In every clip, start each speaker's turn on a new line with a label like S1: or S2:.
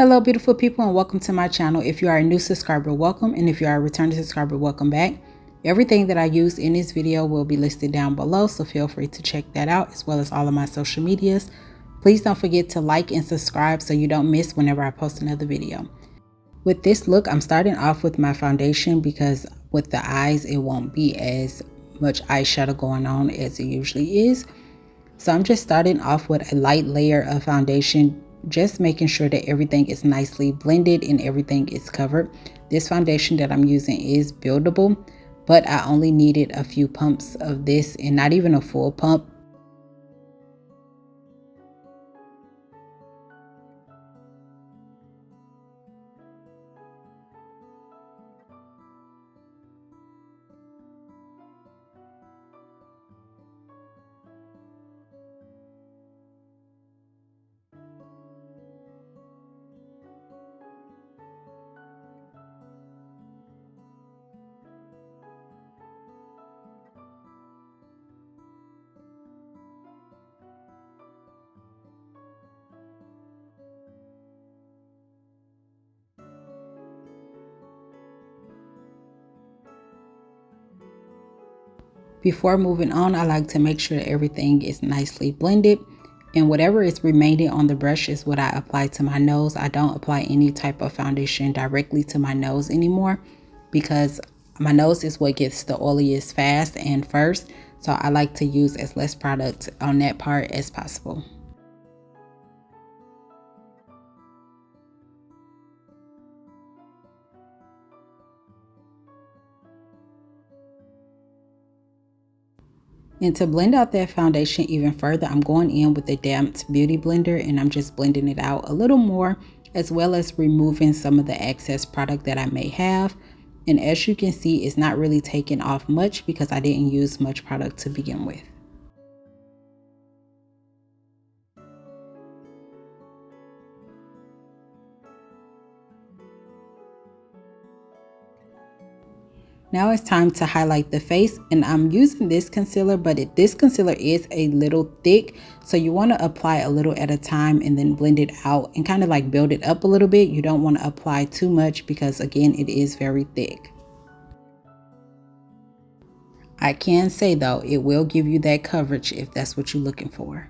S1: Hello beautiful people, and welcome to my channel. If you are a new subscriber, welcome, and if you are a returning subscriber, welcome back. Everything that I use in this video will be listed down below, so feel free to check that out, as well as all of my social medias. Please don't forget to like and subscribe so you don't miss whenever I post another video. With this look, I'm starting off with my foundation because with the eyes it won't be as much eyeshadow going on as it usually is. So I'm just starting off with a light layer of foundation, just making sure that everything is nicely blended and everything is covered. This foundation that I'm using is buildable, but I only needed a few pumps of this and not even a full pump. Before moving on, I like to make sure that everything is nicely blended, and whatever is remaining on the brush is what I apply to my nose. I don't apply any type of foundation directly to my nose anymore because my nose is what gets the oiliest fast and first, so I like to use as less product on that part as possible. And to blend out that foundation even further, I'm going in with a damped beauty blender and I'm just blending it out a little more, as well as removing some of the excess product that I may have. And as you can see, it's not really taking off much because I didn't use much product to begin with. Now it's time to highlight the face, and I'm using this concealer, but this concealer is a little thick, so you want to apply a little at a time and then blend it out and kind of like build it up a little bit. You don't want to apply too much because again, it is very thick. I can say though, it will give you that coverage if that's what you're looking for.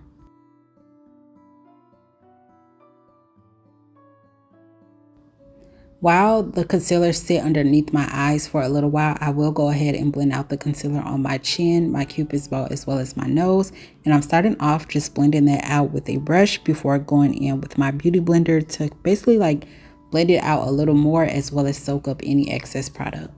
S1: While the concealer sit underneath my eyes for a little while, I will go ahead and blend out the concealer on my chin, my cupid's bow, as well as my nose. And I'm starting off just blending that out with a brush before going in with my beauty blender to basically like blend it out a little more, as well as soak up any excess product.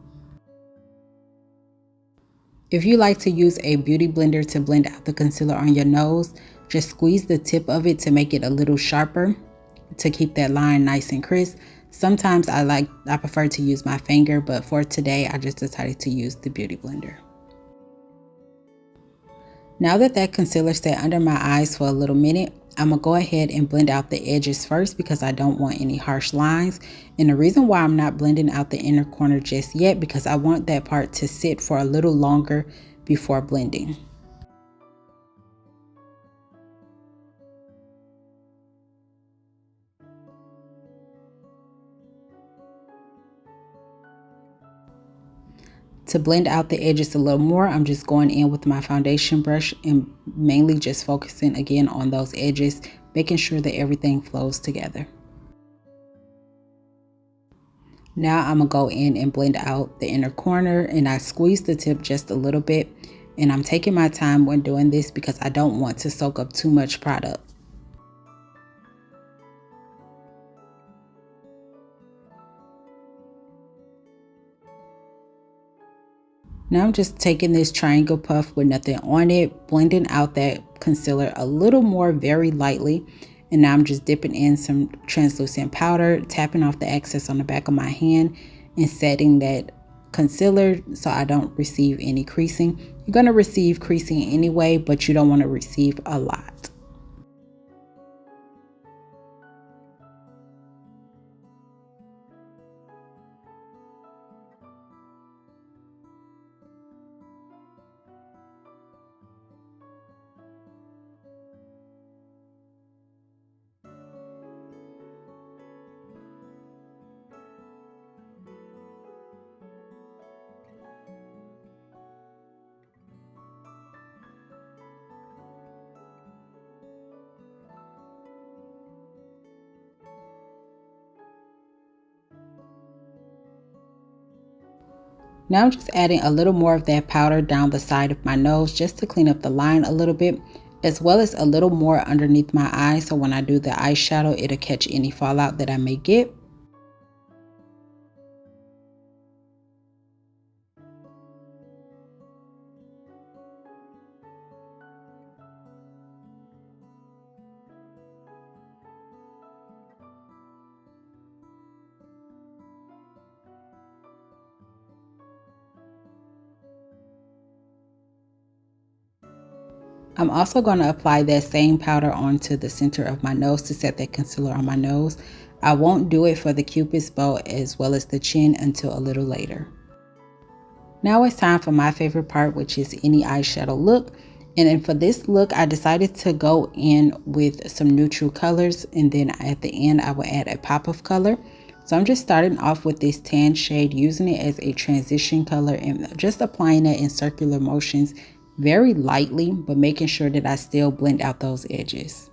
S1: If you like to use a beauty blender to blend out the concealer on your nose, just squeeze the tip of it to make it a little sharper to keep that line nice and crisp. Sometimes I prefer to use my finger, but for today I just decided to use the beauty blender. Now that that concealer stayed under my eyes for a little minute, I'm gonna go ahead and blend out the edges first because I don't want any harsh lines. And the reason why I'm not blending out the inner corner just yet, because I want that part to sit for a little longer before blending. To blend out the edges a little more, I'm just going in with my foundation brush and mainly just focusing again on those edges, making sure that everything flows together. Now I'm gonna go in and blend out the inner corner, and I squeeze the tip just a little bit, and I'm taking my time when doing this because I don't want to soak up too much product. Now I'm just taking this triangle puff with nothing on it, blending out that concealer a little more very lightly. And now I'm just dipping in some translucent powder, tapping off the excess on the back of my hand and setting that concealer so I don't receive any creasing. You're going to receive creasing anyway, but you don't want to receive a lot. Now I'm just adding a little more of that powder down the side of my nose just to clean up the line a little bit, as well as a little more underneath my eye, so when I do the eyeshadow, it'll catch any fallout that I may get. I'm also going to apply that same powder onto the center of my nose to set that concealer on my nose. I won't do it for the Cupid's bow as well as the chin until a little later. Now it's time for my favorite part, which is any eyeshadow look. And then for this look, I decided to go in with some neutral colors, and then at the end I will add a pop of color. So I'm just starting off with this tan shade, using it as a transition color and just applying it in circular motions very lightly, but making sure that I still blend out those edges.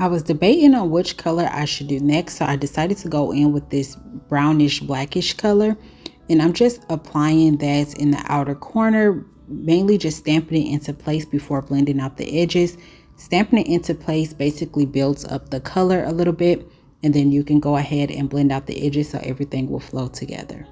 S1: I was debating on which color I should do next, so I decided to go in with this brownish blackish color, and I'm just applying that in the outer corner, mainly just stamping it into place before blending out the edges. Stamping it into place basically builds up the color a little bit, and then you can go ahead and blend out the edges so everything will flow together.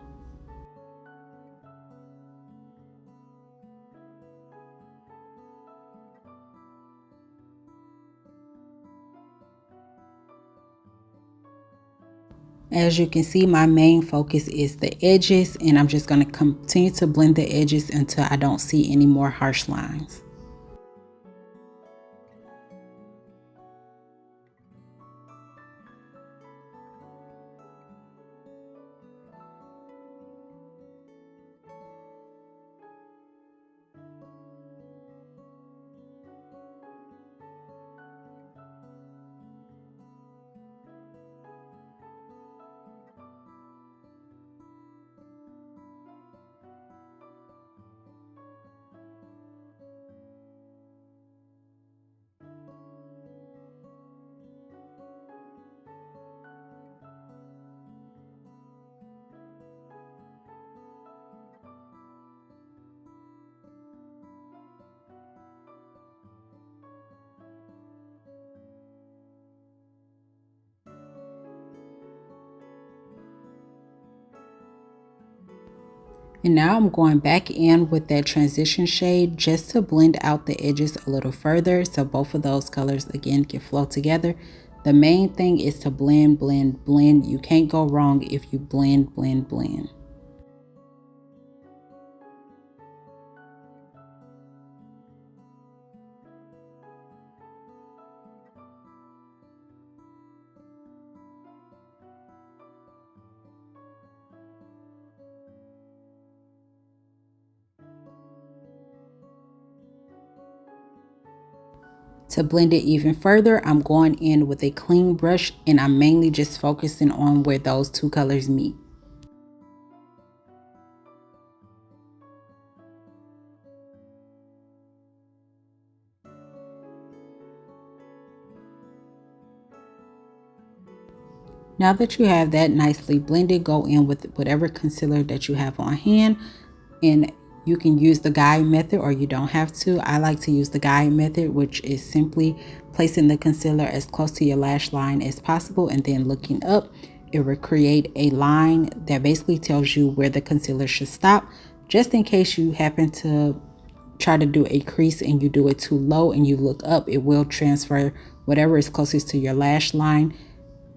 S1: As you can see, my main focus is the edges, and I'm just going to continue to blend the edges until I don't see any more harsh lines. And now I'm going back in with that transition shade just to blend out the edges a little further, so both of those colors again can flow together. The main thing is to blend, blend, blend. You can't go wrong if you blend, blend, blend. To blend it even further, I'm going in with a clean brush, and I'm mainly just focusing on where those two colors meet. Now that you have that nicely blended, go in with whatever concealer that you have on hand, and you can use the guide method or you don't have to. I like to use the guide method, which is simply placing the concealer as close to your lash line as possible and then looking up. It will create a line that basically tells you where the concealer should stop, just in case you happen to try to do a crease and you do it too low and you look up. It will transfer whatever is closest to your lash line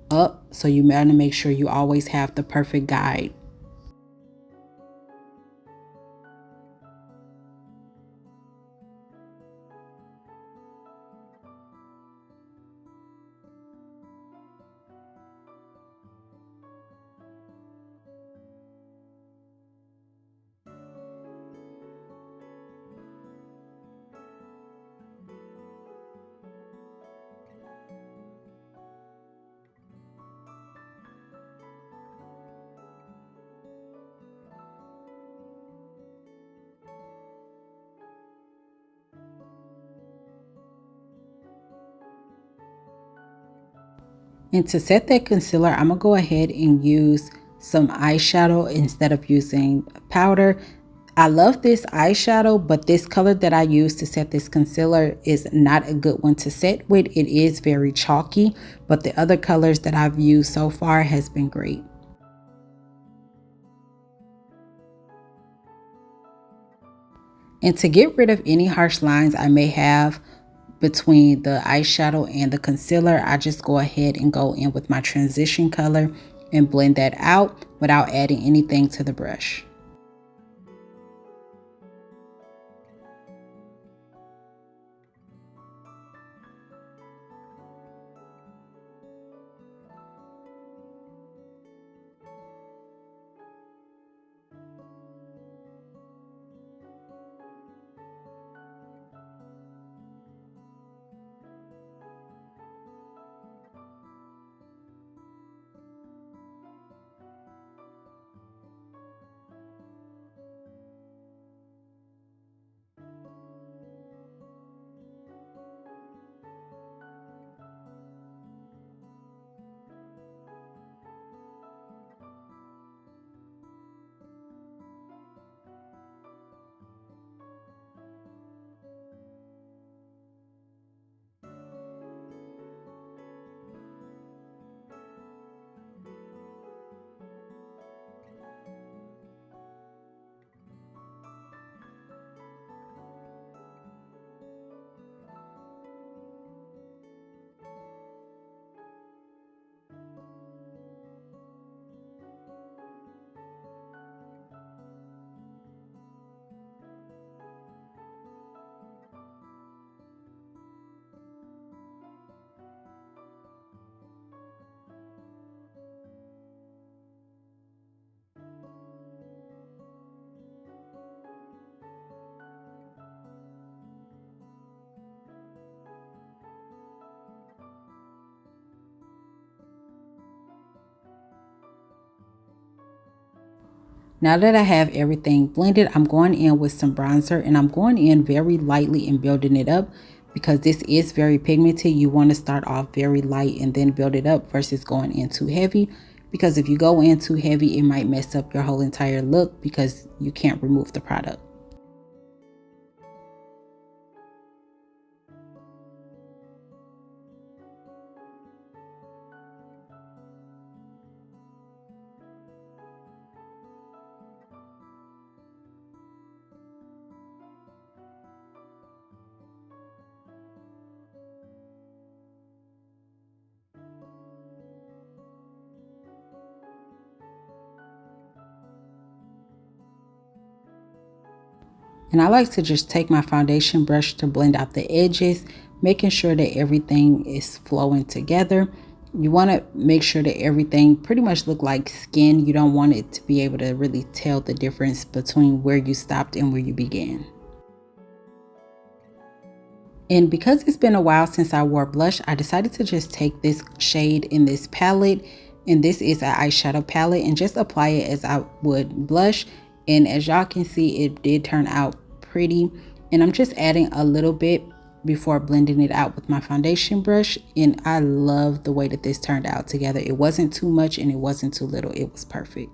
S1: up, so you want to make sure you always have the perfect guide. And to set that concealer, I'm going to go ahead and use some eyeshadow instead of using powder. I love this eyeshadow, but this color that I use to set this concealer is not a good one to set with. It is very chalky, but the other colors that I've used so far has been great. And to get rid of any harsh lines I may have between the eyeshadow and the concealer, I just go ahead and go in with my transition color and blend that out without adding anything to the brush. Now that I have everything blended, I'm going in with some bronzer, and I'm going in very lightly and building it up because this is very pigmented. You want to start off very light and then build it up versus going in too heavy, because if you go in too heavy, it might mess up your whole entire look because you can't remove the product. And I like to just take my foundation brush to blend out the edges, making sure that everything is flowing together. You want to make sure that everything pretty much look like skin. You don't want it to be able to really tell the difference between where you stopped and where you began. And because it's been a while since I wore blush, I decided to just take this shade in this palette, and this is an eyeshadow palette, and just apply it as I would blush. And as y'all can see, it did turn out pretty. And I'm just adding a little bit before blending it out with my foundation brush. And I love the way that this turned out together. It wasn't too much and it wasn't too little. It was perfect.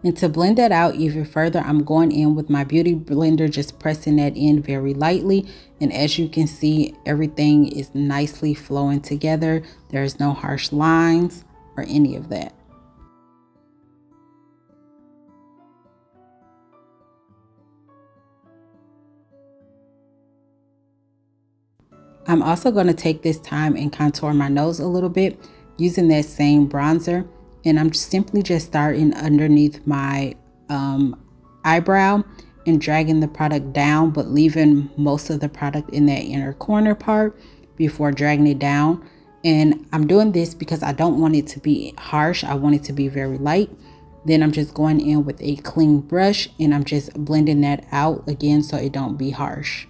S1: And to blend that out even further, I'm going in with my beauty blender, just pressing that in very lightly. And as you can see, everything is nicely flowing together. There's no harsh lines or any of that. I'm also going to take this time and contour my nose a little bit using that same bronzer. And I'm simply just starting underneath my eyebrow and dragging the product down, but leaving most of the product in that inner corner part before dragging it down. And I'm doing this because I don't want it to be harsh. I want it to be very light. Then I'm just going in with a clean brush and I'm just blending that out again so it don't be harsh.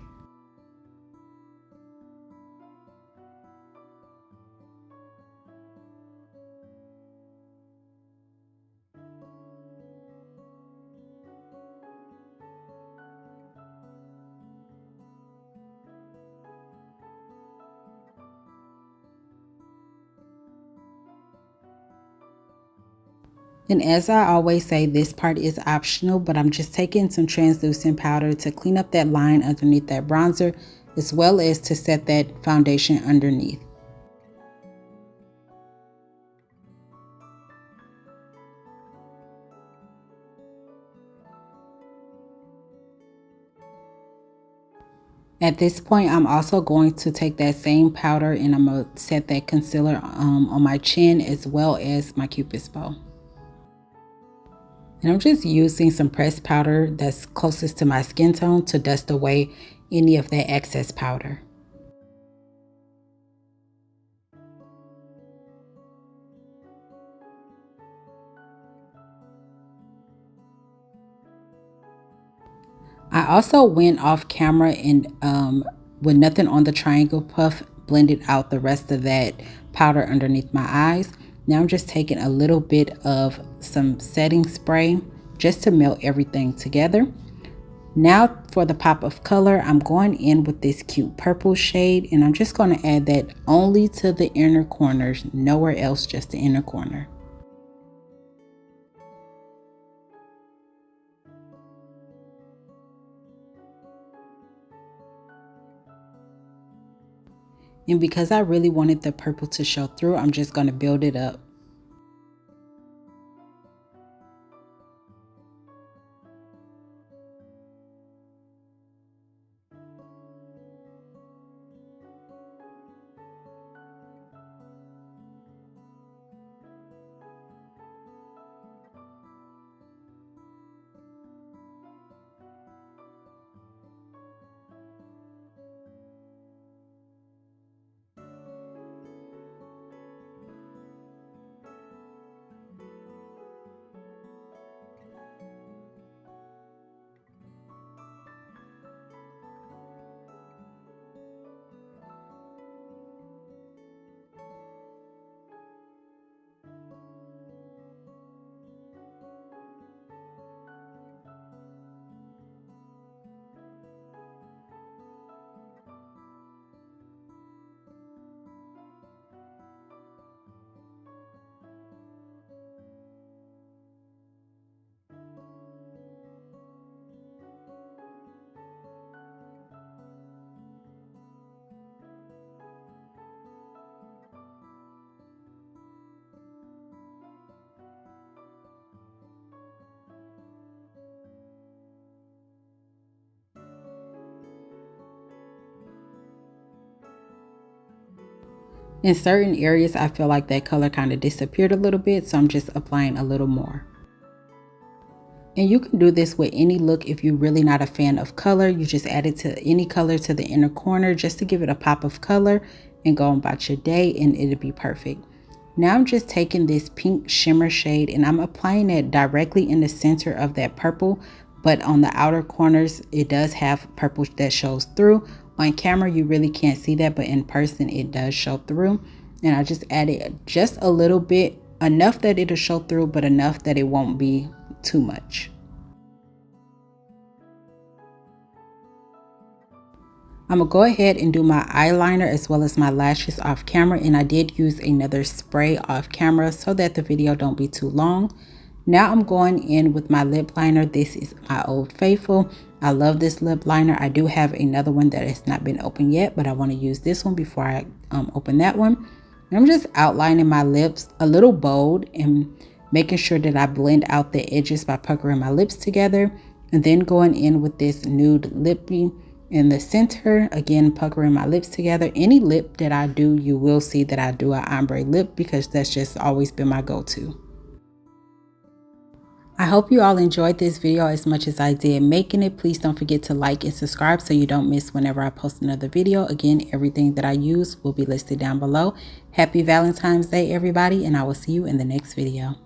S1: And as I always say, this part is optional, but I'm just taking some translucent powder to clean up that line underneath that bronzer, as well as to set that foundation underneath. At this point, I'm also going to take that same powder and I'm going to set that concealer on my chin as well as my Cupid's bow. And I'm just using some pressed powder that's closest to my skin tone to dust away any of that excess powder. I also went off camera and with nothing on the triangle puff, blended out the rest of that powder underneath my eyes. Now I'm just taking a little bit of some setting spray just to melt everything together. Now for the pop of color, I'm going in with this cute purple shade, and I'm just going to add that only to the inner corners, nowhere else, just the inner corner. And because I really wanted the purple to show through, I'm just going to build it up. In certain areas, I feel like that color kind of disappeared a little bit, so I'm just applying a little more. And you can do this with any look. If you're really not a fan of color, you just add it to any color to the inner corner just to give it a pop of color and go about your day, and it'll be perfect. Now I'm just taking this pink shimmer shade and I'm applying it directly in the center of that purple, but on the outer corners, it does have purple that shows through. On camera, you really can't see that, but in person, it does show through. And I just added just a little bit, enough that it'll show through, but enough that it won't be too much. I'm gonna go ahead and do my eyeliner as well as my lashes off camera, and I did use another spray off camera so that the video don't be too long. Now I'm going in with my lip liner. This is my Old Faithful. I love this lip liner. I do have another one that has not been opened yet, but I want to use this one before I open that one. And I'm just outlining my lips a little bold and making sure that I blend out the edges by puckering my lips together, and then going in with this nude lippy in the center, again puckering my lips together. Any lip that I do, you will see that I do an ombre lip because that's just always been my go-to. I hope you all enjoyed this video as much as I did making it. Please don't forget to like and subscribe so you don't miss whenever I post another video. Again, everything that I use will be listed down below. Happy Valentine's Day, everybody, and I will see you in the next video.